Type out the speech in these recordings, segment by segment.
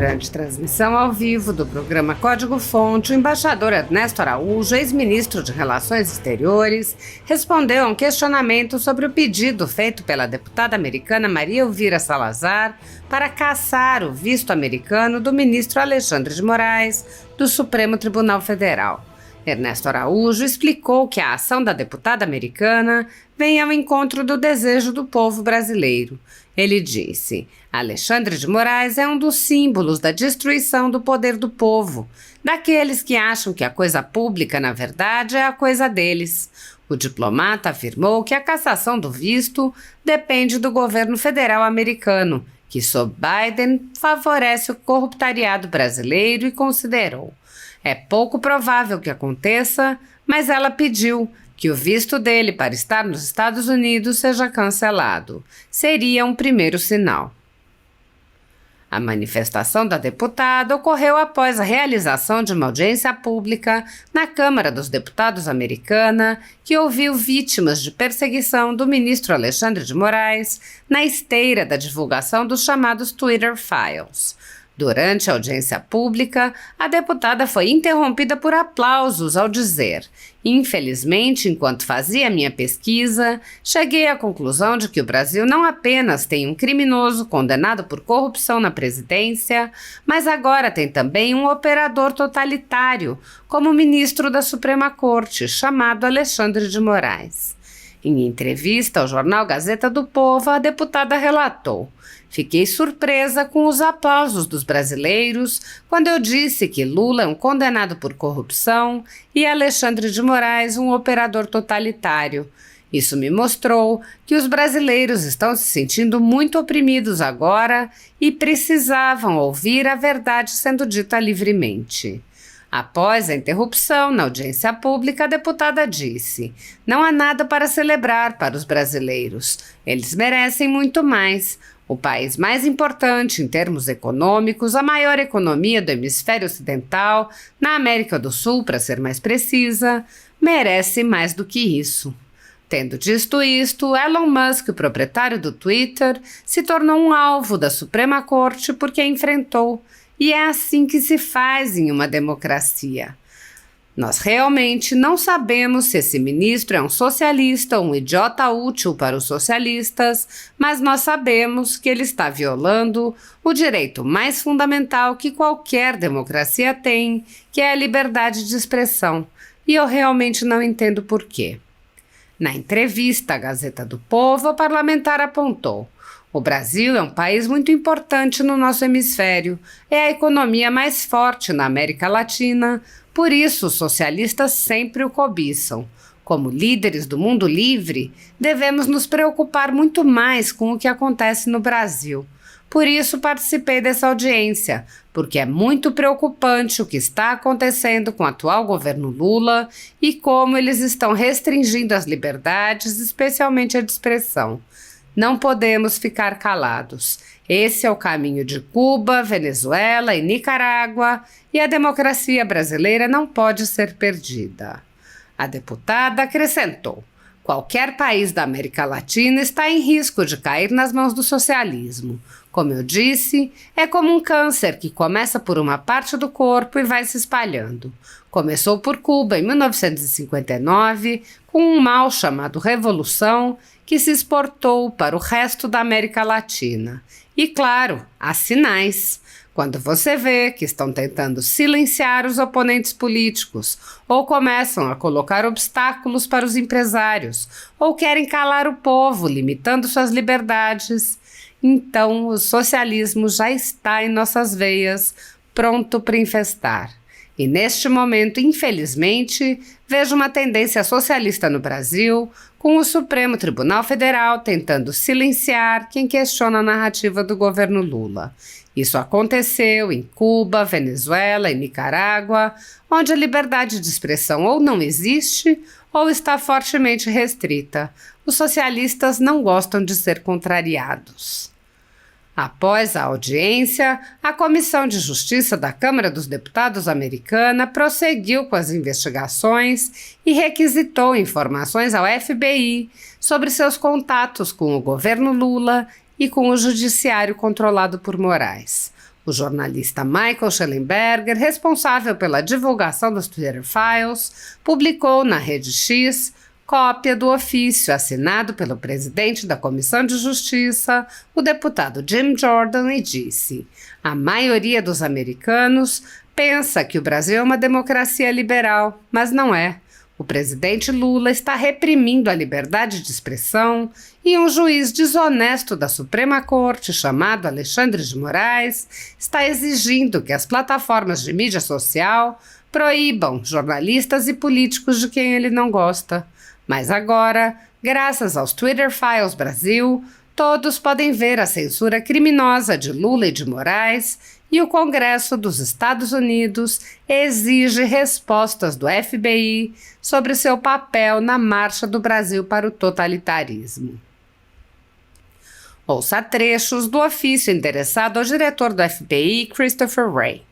Durante transmissão ao vivo do programa Código-Fonte, o embaixador Ernesto Araújo, ex-ministro de Relações Exteriores, respondeu a um questionamento sobre o pedido feito pela deputada americana Maria Elvira Salazar para cassar o visto americano do ministro Alexandre de Moraes, do Supremo Tribunal Federal. Ernesto Araújo explicou que a ação da deputada americana vem ao encontro do desejo do povo brasileiro. Ele disse: Alexandre de Moraes é um dos símbolos da destruição do poder do povo, daqueles que acham que a coisa pública, na verdade, é a coisa deles. O diplomata afirmou que a cassação do visto depende do governo federal americano, que, sob Biden, favorece o corruptariado brasileiro e considerou: é pouco provável que aconteça, mas ela pediu que o visto dele para estar nos Estados Unidos seja cancelado. Seria um primeiro sinal. A manifestação da deputada ocorreu após a realização de uma audiência pública na Câmara dos Deputados americana, que ouviu vítimas de perseguição do ministro Alexandre de Moraes na esteira da divulgação dos chamados Twitter Files. Durante a audiência pública, a deputada foi interrompida por aplausos ao dizer: infelizmente, enquanto fazia minha pesquisa, cheguei à conclusão de que o Brasil não apenas tem um criminoso condenado por corrupção na presidência, mas agora tem também um operador totalitário como ministro da Suprema Corte, chamado Alexandre de Moraes. Em entrevista ao jornal Gazeta do Povo, a deputada relatou: fiquei surpresa com os aplausos dos brasileiros quando eu disse que Lula é um condenado por corrupção e Alexandre de Moraes um operador totalitário. Isso me mostrou que os brasileiros estão se sentindo muito oprimidos agora e precisavam ouvir a verdade sendo dita livremente. Após a interrupção na audiência pública, a deputada disse: não há nada para celebrar para os brasileiros. Eles merecem muito mais. O país mais importante em termos econômicos, a maior economia do hemisfério ocidental, na América do Sul, para ser mais precisa, merece mais do que isso. Tendo dito isto, Elon Musk, o proprietário do Twitter, se tornou um alvo da Suprema Corte porque a enfrentou. E é assim que se faz em uma democracia. Nós realmente não sabemos se esse ministro é um socialista ou um idiota útil para os socialistas, mas nós sabemos que ele está violando o direito mais fundamental que qualquer democracia tem, que é a liberdade de expressão. E eu realmente não entendo por quê. Na entrevista à Gazeta do Povo, o parlamentar apontou: o Brasil é um país muito importante no nosso hemisfério, é a economia mais forte na América Latina, por isso os socialistas sempre o cobiçam. Como líderes do mundo livre, devemos nos preocupar muito mais com o que acontece no Brasil. Por isso participei dessa audiência, porque é muito preocupante o que está acontecendo com o atual governo Lula e como eles estão restringindo as liberdades, especialmente a de expressão. Não podemos ficar calados. Esse é o caminho de Cuba, Venezuela e Nicarágua, e a democracia brasileira não pode ser perdida. A deputada acrescentou: qualquer país da América Latina está em risco de cair nas mãos do socialismo. Como eu disse, é como um câncer que começa por uma parte do corpo e vai se espalhando. Começou por Cuba em 1959, com um mal chamado Revolução, que se exportou para o resto da América Latina. E claro, há sinais. Quando você vê que estão tentando silenciar os oponentes políticos, ou começam a colocar obstáculos para os empresários, ou querem calar o povo, limitando suas liberdades, então o socialismo já está em nossas veias, pronto para infestar. E neste momento, infelizmente, vejo uma tendência socialista no Brasil, com o Supremo Tribunal Federal tentando silenciar quem questiona a narrativa do governo Lula. Isso aconteceu em Cuba, Venezuela e Nicarágua, onde a liberdade de expressão ou não existe ou está fortemente restrita. Os socialistas não gostam de ser contrariados. Após a audiência, a Comissão de Justiça da Câmara dos Deputados americana prosseguiu com as investigações e requisitou informações ao FBI sobre seus contatos com o governo Lula e com o judiciário controlado por Moraes. O jornalista Michael Shellenberger, responsável pela divulgação dos Twitter Files, publicou na rede X cópia do ofício assinado pelo presidente da Comissão de Justiça, o deputado Jim Jordan, e disse: "A maioria dos americanos pensa que o Brasil é uma democracia liberal, mas não é. O presidente Lula está reprimindo a liberdade de expressão e um juiz desonesto da Suprema Corte, chamado Alexandre de Moraes, está exigindo que as plataformas de mídia social proíbam jornalistas e políticos de quem ele não gosta. Mas agora, graças aos Twitter Files Brasil, todos podem ver a censura criminosa de Lula e de Moraes, e o Congresso dos Estados Unidos exige respostas do FBI sobre seu papel na marcha do Brasil para o totalitarismo." Ouça trechos do ofício endereçado ao diretor do FBI, Christopher Wray.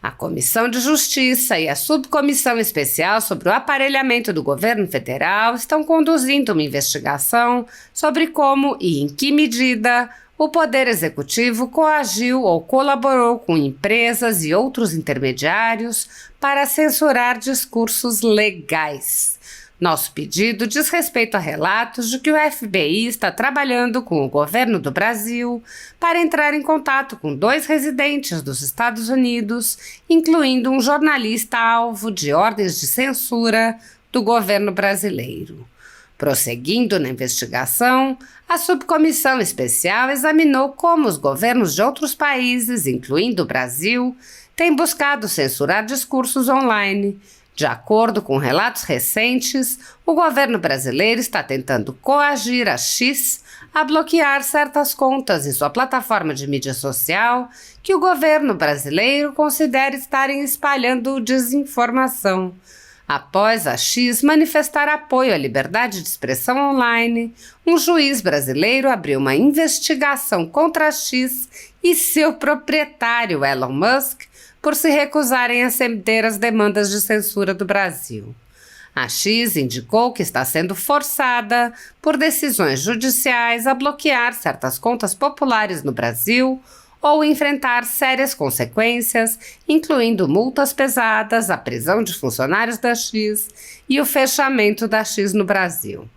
A Comissão de Justiça e a Subcomissão Especial sobre o Aparelhamento do Governo Federal estão conduzindo uma investigação sobre como e em que medida o Poder Executivo coagiu ou colaborou com empresas e outros intermediários para censurar discursos legais. Nosso pedido diz respeito a relatos de que o FBI está trabalhando com o governo do Brasil para entrar em contato com 2 residentes dos Estados Unidos, incluindo um jornalista alvo de ordens de censura do governo brasileiro. Prosseguindo na investigação, a subcomissão especial examinou como os governos de outros países, incluindo o Brasil, têm buscado censurar discursos online. De acordo com relatos recentes, o governo brasileiro está tentando coagir a X a bloquear certas contas em sua plataforma de mídia social que o governo brasileiro considera estarem espalhando desinformação. Após a X manifestar apoio à liberdade de expressão online, um juiz brasileiro abriu uma investigação contra a X e seu proprietário, Elon Musk, por se recusarem a atender às demandas de censura do Brasil. A X indicou que está sendo forçada por decisões judiciais a bloquear certas contas populares no Brasil ou enfrentar sérias consequências, incluindo multas pesadas, a prisão de funcionários da X e o fechamento da X no Brasil.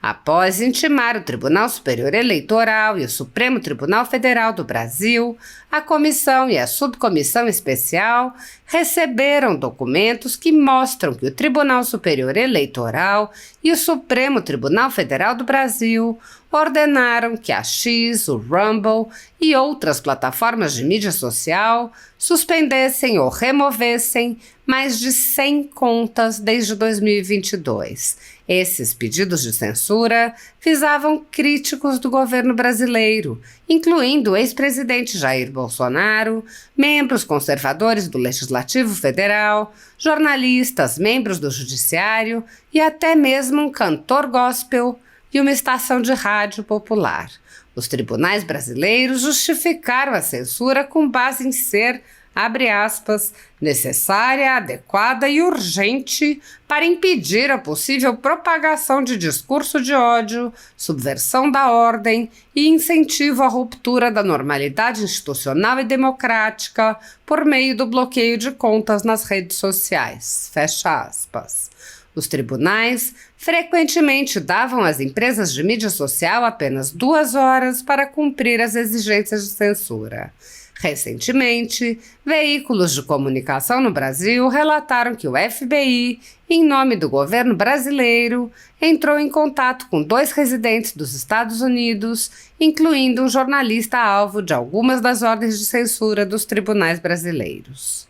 Após intimar o Tribunal Superior Eleitoral e o Supremo Tribunal Federal do Brasil, a comissão e a subcomissão especial receberam documentos que mostram que o Tribunal Superior Eleitoral e o Supremo Tribunal Federal do Brasil ordenaram que a X, o Rumble e outras plataformas de mídia social suspendessem ou removessem mais de 100 contas desde 2022. Esses pedidos de censura visavam críticos do governo brasileiro, incluindo o ex-presidente Jair Bolsonaro, membros conservadores do Legislativo Federal, jornalistas, membros do Judiciário e até mesmo um cantor gospel e uma estação de rádio popular. Os tribunais brasileiros justificaram a censura com base em ser, abre aspas, necessária, adequada e urgente para impedir a possível propagação de discurso de ódio, subversão da ordem e incentivo à ruptura da normalidade institucional e democrática por meio do bloqueio de contas nas redes sociais. Fecha aspas. Os tribunais frequentemente davam às empresas de mídia social apenas 2 horas para cumprir as exigências de censura. Recentemente, veículos de comunicação no Brasil relataram que o FBI, em nome do governo brasileiro, entrou em contato com 2 residentes dos Estados Unidos, incluindo um jornalista alvo de algumas das ordens de censura dos tribunais brasileiros.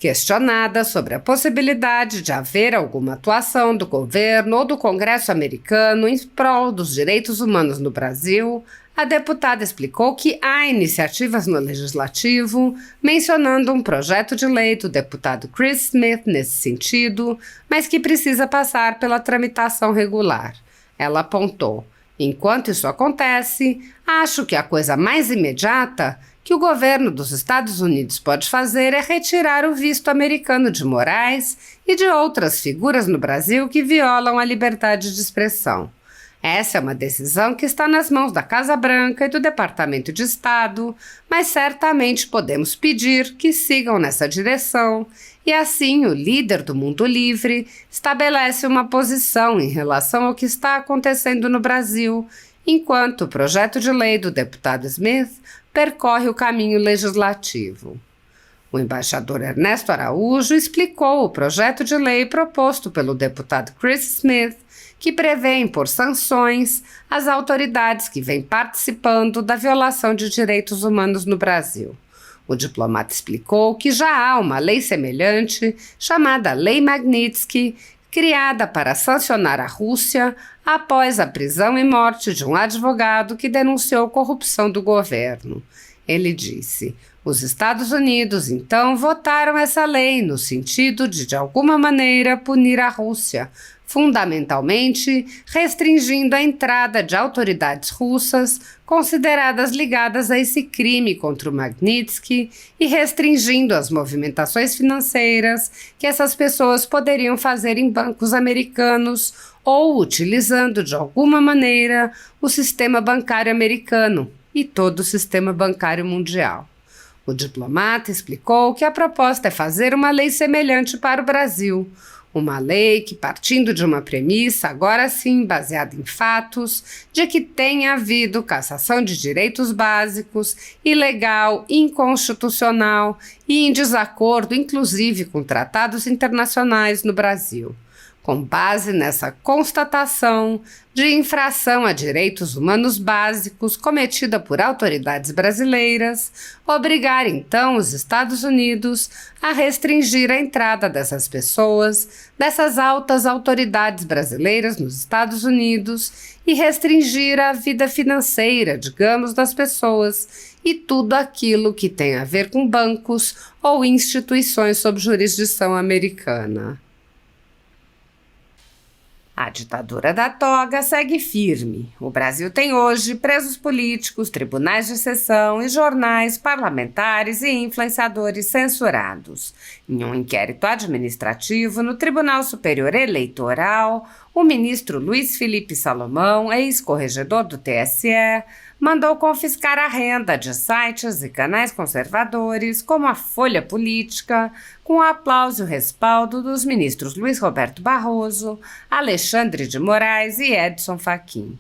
Questionada sobre a possibilidade de haver alguma atuação do governo ou do Congresso americano em prol dos direitos humanos no Brasil, a deputada explicou que há iniciativas no Legislativo, mencionando um projeto de lei do deputado Chris Smith nesse sentido, mas que precisa passar pela tramitação regular. Ela apontou: enquanto isso acontece, acho que a coisa mais imediata que o governo dos Estados Unidos pode fazer é retirar o visto americano de Moraes e de outras figuras no Brasil que violam a liberdade de expressão. Essa é uma decisão que está nas mãos da Casa Branca e do Departamento de Estado, mas certamente podemos pedir que sigam nessa direção, e assim o líder do mundo livre estabelece uma posição em relação ao que está acontecendo no Brasil, enquanto o projeto de lei do deputado Smith percorre o caminho legislativo. O embaixador Ernesto Araújo explicou o projeto de lei proposto pelo deputado Chris Smith, que prevê impor sanções às autoridades que vêm participando da violação de direitos humanos no Brasil. O diplomata explicou que já há uma lei semelhante, chamada Lei Magnitsky, criada para sancionar a Rússia após a prisão e morte de um advogado que denunciou corrupção do governo. Ele disse: os Estados Unidos, então, votaram essa lei no sentido de alguma maneira, punir a Rússia, fundamentalmente restringindo a entrada de autoridades russas consideradas ligadas a esse crime contra o Magnitsky e restringindo as movimentações financeiras que essas pessoas poderiam fazer em bancos americanos ou utilizando de alguma maneira o sistema bancário americano e todo o sistema bancário mundial. O diplomata explicou que a proposta é fazer uma lei semelhante para o Brasil, uma lei que, partindo de uma premissa, agora sim baseada em fatos, de que tenha havido cassação de direitos básicos, ilegal, inconstitucional e em desacordo, inclusive, com tratados internacionais no Brasil. Com base nessa constatação de infração a direitos humanos básicos cometida por autoridades brasileiras, obrigar então os Estados Unidos a restringir a entrada dessas pessoas, dessas altas autoridades brasileiras nos Estados Unidos e restringir a vida financeira, digamos, das pessoas e tudo aquilo que tem a ver com bancos ou instituições sob jurisdição americana. A ditadura da toga segue firme. O Brasil tem hoje presos políticos, tribunais de exceção e jornais, parlamentares e influenciadores censurados. Em um inquérito administrativo no Tribunal Superior Eleitoral, o ministro Luiz Felipe Salomão, ex-corregedor do TSE, mandou confiscar a renda de sites e canais conservadores, como a Folha Política, com o aplauso e o respaldo dos ministros Luiz Roberto Barroso, Alexandre de Moraes e Edson Fachin.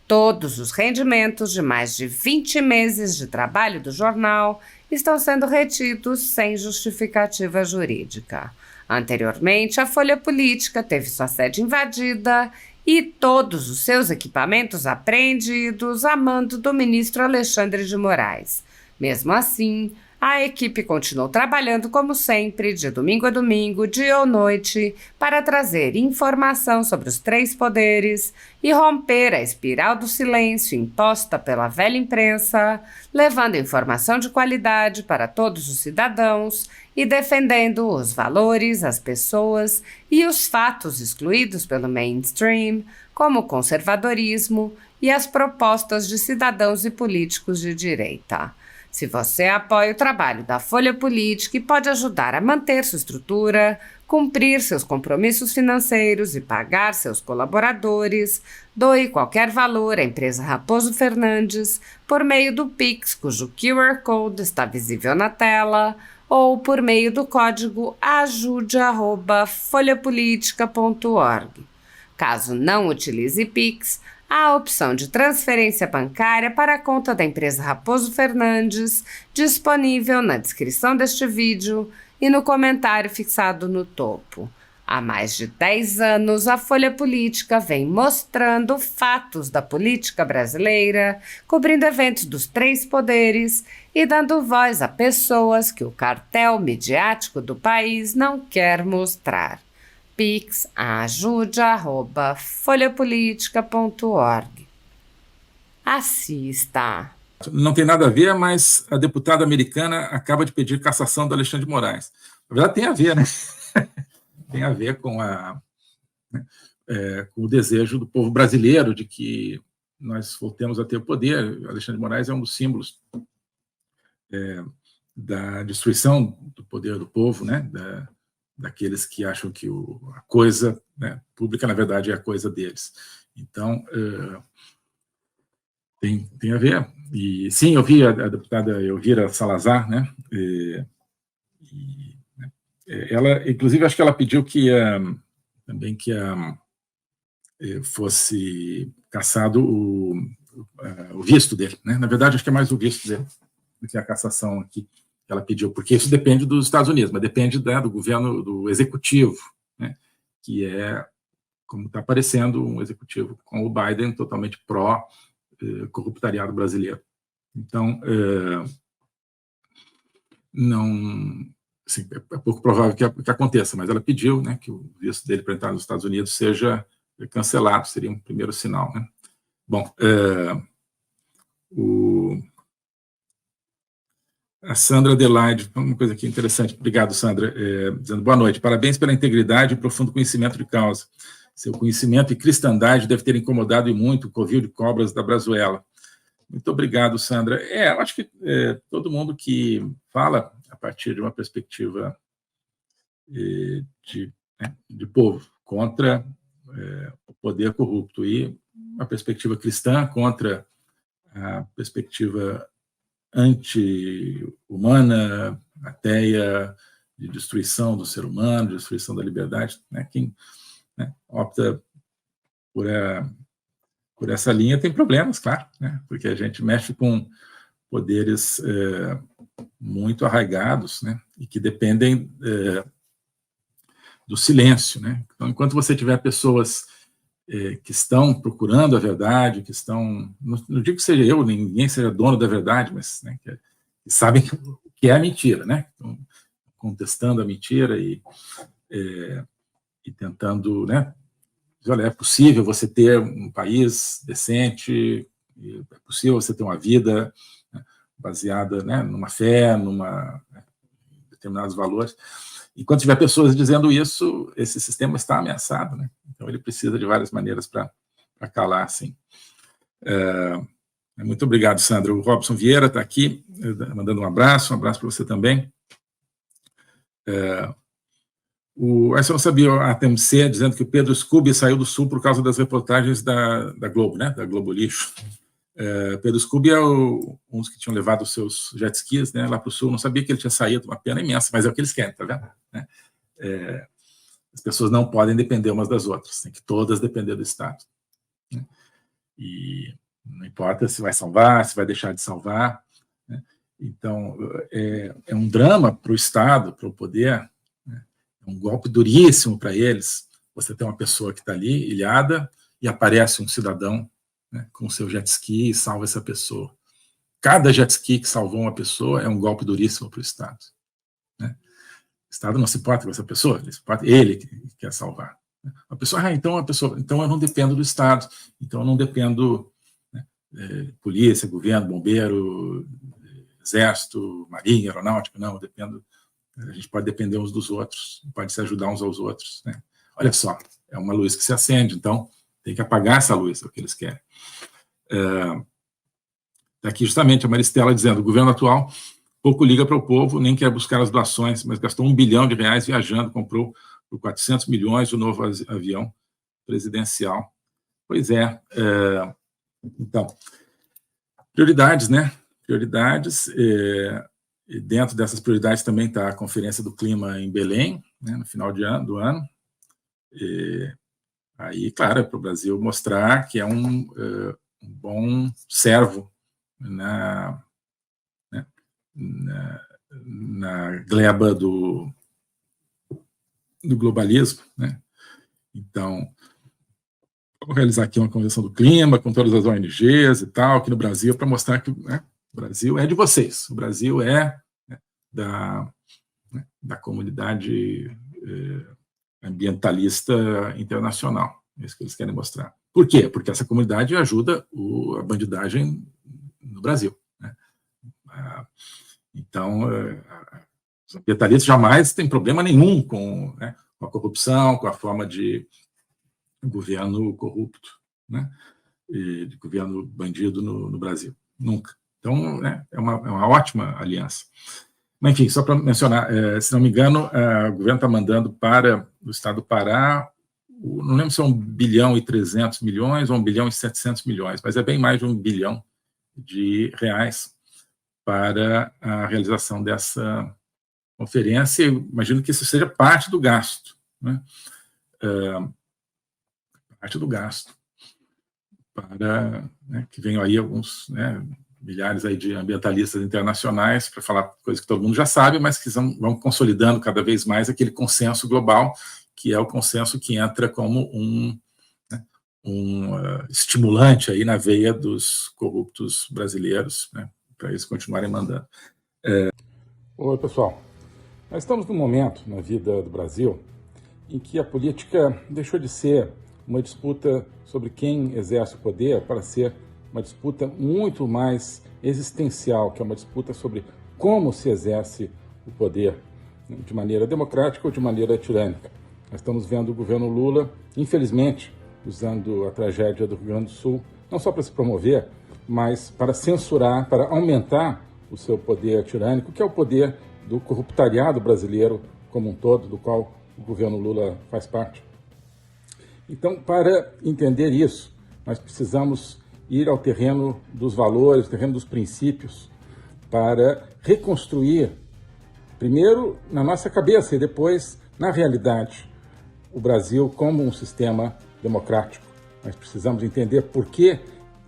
Todos os rendimentos de mais de 20 meses de trabalho do jornal estão sendo retidos sem justificativa jurídica. Anteriormente, a Folha Política teve sua sede invadida e todos os seus equipamentos apreendidos a mando do ministro Alexandre de Moraes. Mesmo assim, a equipe continuou trabalhando como sempre, de domingo a domingo, dia ou noite, para trazer informação sobre os três poderes e romper a espiral do silêncio imposta pela velha imprensa, levando informação de qualidade para todos os cidadãos e defendendo os valores, as pessoas e os fatos excluídos pelo mainstream, como o conservadorismo e as propostas de cidadãos e políticos de direita. Se você apoia o trabalho da Folha Política e pode ajudar a manter sua estrutura, cumprir seus compromissos financeiros e pagar seus colaboradores, doe qualquer valor à empresa Raposo Fernandes por meio do Pix, cujo QR Code está visível na tela, ou por meio do código ajude@folhapolitica.org. Caso não utilize Pix, há a opção de transferência bancária para a conta da empresa Raposo Fernandes, disponível na descrição deste vídeo e no comentário fixado no topo. Há mais de 10 anos, a Folha Política vem mostrando fatos da política brasileira, cobrindo eventos dos três poderes e dando voz a pessoas que o cartel midiático do país não quer mostrar. Pix ajude@folhapolitica.org. Assista. Não tem nada a ver, mas a deputada americana acaba de pedir cassação do Alexandre de Moraes. Na verdade, tem a ver, né? Tem a ver com o desejo do povo brasileiro de que nós voltemos a ter o poder. Alexandre de Moraes é um dos símbolos da destruição do poder do povo, né? Daqueles que acham que a coisa, né, pública, na verdade, é a coisa deles. Então, tem a ver. E, sim, eu vi a deputada Elvira Salazar, né? Ela, inclusive, acho que ela pediu também que fosse cassado o visto dele, né? Na verdade, acho que é mais o visto dele do que a cassação aqui que ela pediu, porque isso depende dos Estados Unidos, mas depende do governo, do executivo, né? Que é, como está aparecendo, um executivo com o Biden totalmente pró-corruptariado brasileiro. Então, não, assim, é pouco provável que aconteça, mas ela pediu, né, que o visto dele para entrar nos Estados Unidos seja cancelado, seria um primeiro sinal, né? Bom, a Sandra Adelaide, uma coisa aqui interessante, obrigado, Sandra, dizendo boa noite, parabéns pela integridade e profundo conhecimento de causa. Seu conhecimento e cristandade deve ter incomodado e muito o covil de cobras da Brazuela. Muito obrigado, Sandra. Eu acho que todo mundo que fala a partir de uma perspectiva de povo contra o poder corrupto e uma perspectiva cristã contra a perspectiva anti-humana, ateia, de destruição do ser humano, de destruição da liberdade, né? Quem opta por essa linha tem problemas, claro, né? Porque a gente mexe com poderes muito arraigados, né? E que dependem do silêncio, né? Então, enquanto você tiver pessoas que estão procurando a verdade, que estão, não digo que seja eu, ninguém seja dono da verdade, mas, né, que sabem o que é a mentira, né? Então, contestando a mentira e tentando, né? Olha, é possível você ter um país decente, é possível você ter uma vida, né, baseada, né, numa fé, em determinados valores. E quando tiver pessoas dizendo isso, esse sistema está ameaçado, né? Então ele precisa de várias maneiras para calar, assim. Muito obrigado, Sandra. O Robson Vieira está aqui, mandando um abraço para você também. Essa eu não sabia, a TMC, dizendo que o Pedro Scooby saiu do Sul por causa das reportagens da Globo, né? Da Globo Lixo. Pedro Scooby é um dos que tinham levado os seus jet skis, né, lá para o Sul. Não sabia que ele tinha saído, uma pena imensa, mas é o que eles querem, tá vendo? As pessoas não podem depender umas das outras, tem que todas depender do Estado, né? E não importa se vai salvar, se vai deixar de salvar, né? Então, é um drama para o Estado, para o poder, né? É um golpe duríssimo para eles. Você tem uma pessoa que está ali, ilhada, e aparece um cidadão, né, com o seu jet ski e salva essa pessoa. Cada jet ski que salvou uma pessoa é um golpe duríssimo para o Estado, né? O Estado não se importa com essa pessoa, ele que quer salvar. A pessoa, então eu não dependo do Estado, então eu não dependo, né, polícia, governo, bombeiro, exército, marinha, aeronáutica, não, eu dependo. A gente pode depender uns dos outros, pode se ajudar uns aos outros, né? Olha só, é uma luz que se acende, então tem que apagar essa luz, é o que eles querem. Aqui justamente a Maristela dizendo, o governo atual pouco liga para o povo, nem quer buscar as doações, mas gastou R$1 bilhão viajando, comprou por 400 milhões o novo avião presidencial. Pois é. Então, prioridades, né? Prioridades, e dentro dessas prioridades também está a Conferência do Clima em Belém, né, no final do ano. Aí, claro, é para o Brasil mostrar que é um bom servo na gleba do globalismo, né? Então, vamos realizar aqui uma convenção do clima com todas as ONGs e tal, aqui no Brasil, para mostrar que, né, o Brasil é de vocês, o Brasil é, né, da comunidade ambientalista internacional. É isso que eles querem mostrar. Por quê? Porque essa comunidade ajuda a bandidagem no Brasil, né? Então, os ambientalistas jamais têm problema nenhum com, né, com a corrupção, com a forma de governo corrupto, né, e de governo bandido no Brasil. Nunca. Então, né, é uma ótima aliança. Mas, enfim, só para mencionar, se não me engano, o governo está mandando para o estado do Pará não lembro se é 1 bilhão e 300 milhões ou 1 bilhão e 700 milhões, mas é bem mais de 1 bilhão de reais para a realização dessa conferência. Eu imagino que isso seja parte do gasto, né? Parte do gasto, para, né, que venham aí alguns, né, milhares aí de ambientalistas internacionais para falar coisas que todo mundo já sabe, mas que vão consolidando cada vez mais aquele consenso global, que é o consenso que entra como um estimulante aí na veia dos corruptos brasileiros, né, para eles continuarem mandando. Oi, pessoal. Nós estamos num momento na vida do Brasil em que a política deixou de ser uma disputa sobre quem exerce o poder para ser uma disputa muito mais existencial, que é uma disputa sobre como se exerce o poder, de maneira democrática ou de maneira tirânica. Nós estamos vendo o governo Lula, infelizmente, usando a tragédia do Rio Grande do Sul, não só para se promover, mas para censurar, para aumentar o seu poder tirânico, que é o poder do corruptariado brasileiro como um todo, do qual o governo Lula faz parte. Então, para entender isso, nós precisamos ir ao terreno dos valores, ao terreno dos princípios, para reconstruir, primeiro na nossa cabeça e depois na realidade, o Brasil como um sistema democrático. Nós precisamos entender por que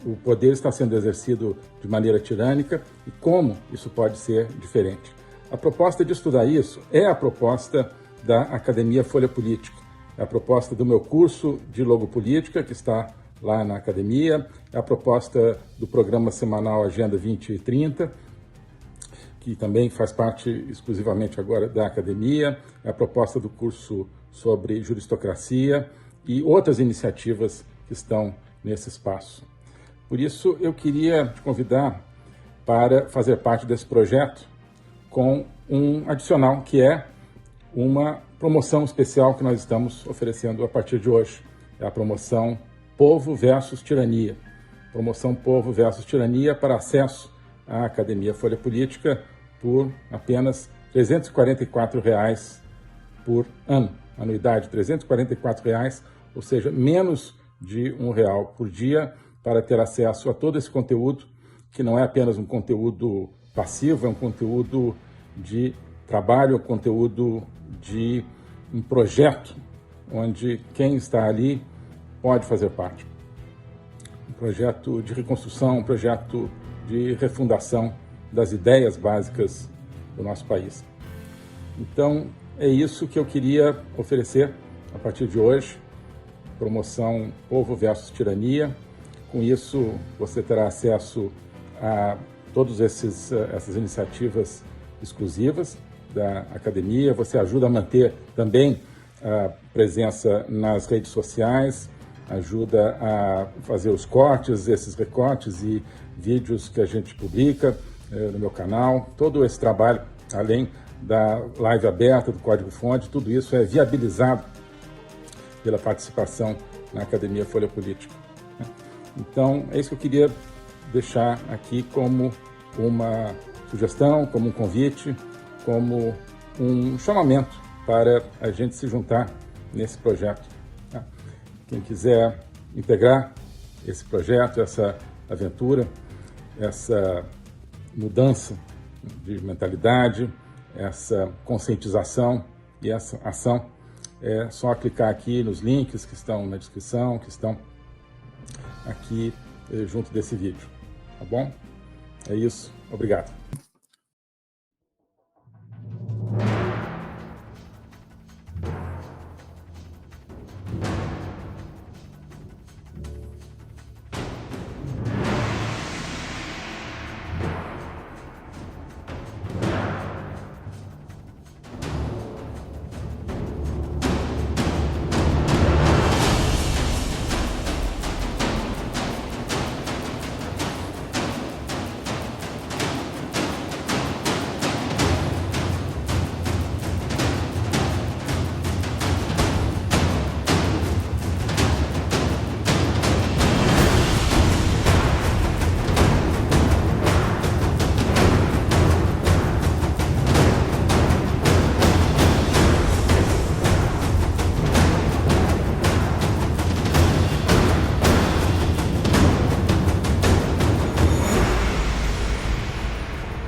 o poder está sendo exercido de maneira tirânica e como isso pode ser diferente. A proposta de estudar isso é a proposta da Academia Folha Política, é a proposta do meu curso de Logopolítica, que está lá na academia, é a proposta do programa semanal Agenda 2030, que também faz parte exclusivamente agora da academia, é a proposta do curso sobre juristocracia e outras iniciativas que estão nesse espaço. Por isso, eu queria te convidar para fazer parte desse projeto com um adicional, que é uma promoção especial que nós estamos oferecendo a partir de hoje. É a promoção Povo versus Tirania. Promoção Povo versus Tirania para acesso à Academia Folha Política por apenas R$ 344,00 por ano. Anuidade R$ 344,00, ou seja, menos de R$1 por dia, para ter acesso a todo esse conteúdo, que não é apenas um conteúdo passivo, é um conteúdo de trabalho, um conteúdo de um projeto, onde quem está ali pode fazer parte. Um projeto de reconstrução, um projeto de refundação das ideias básicas do nosso país. Então, é isso que eu queria oferecer a partir de hoje, promoção Povo versus Tirania. Com isso, você terá acesso a todas essas iniciativas exclusivas da academia. Você ajuda a manter também a presença nas redes sociais, ajuda a fazer os cortes, esses recortes e vídeos que a gente publica no meu canal. Todo esse trabalho, além da live aberta, do código-fonte, tudo isso é viabilizado pela participação na Academia Folha Política. Então, é isso que eu queria deixar aqui como uma sugestão, como um convite, como um chamamento para a gente se juntar nesse projeto. Quem quiser integrar esse projeto, essa aventura, essa mudança de mentalidade, essa conscientização e essa ação, é só clicar aqui nos links que estão na descrição, que estão aqui junto desse vídeo, tá bom? É isso, obrigado.